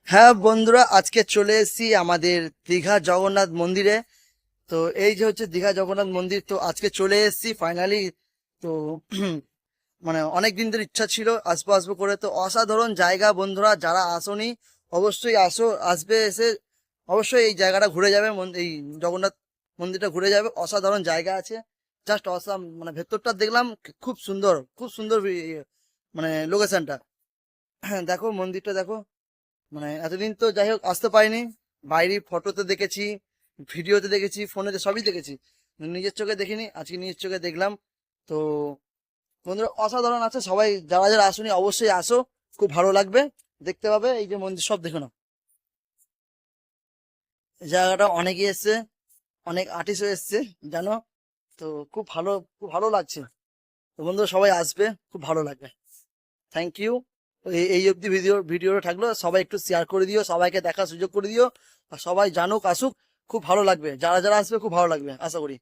হ্যাঁ বন্ধুরা, আজকে চলে এসেছি আমাদের দীঘা জগন্নাথ মন্দিরে। তো এই যে হচ্ছে দীঘা জগন্নাথ মন্দির, তো আজকে চলে এসেছি ফাইনালি। তো মানে অনেক দিন ধরে ইচ্ছা ছিল আসবো আসবো করে। তো অসাধারণ জায়গা বন্ধুরা, যারা আসোনি অবশ্যই আসো, আসবে, এসে অবশ্যই এই জায়গাটা ঘুরে যাবে, এই জগন্নাথ মন্দিরটা ঘুরে যাবে। অসাধারণ জায়গা আছে, জাস্ট অসাম। মানে ভেতরটা দেখলাম, খুব সুন্দর, খুব সুন্দর মানে লোকেশনটা। দেখো মন্দিরটা দেখো। মানে এতদিন তো যাই হোক আসতে পারিনি, বাইরে ফটোতে দেখেছি, ভিডিওতে দেখেছি, ফোনেতে সবই দেখেছি, নিজের চোখে দেখিনি, আজকে নিজের চোখে দেখলাম। তো বন্ধুরা অসাধারণ আছে, সবাই যারা যারা আসুনি অবশ্যই আসো, খুব ভালো লাগবে, দেখতে পাবে। এই যে মন্দির সব দেখো না, এই জায়গাটা অনেকে এসছে, অনেক আর্টিস্টও এসছে জানো। তো খুব ভালো, খুব ভালো লাগছে। তো বন্ধুরা সবাই আসবে, খুব ভালো লাগবে। Thank you. এই অবধি ভিডিওটা থাকলো, সবাই একটু শেয়ার করে দিও, সবাইকে দেখার সুযোগ করে দিও, আর সবাই জানুক, আসুক, খুব ভালো লাগবে। যারা যারা আসবে খুব ভালো লাগবে আশা করি।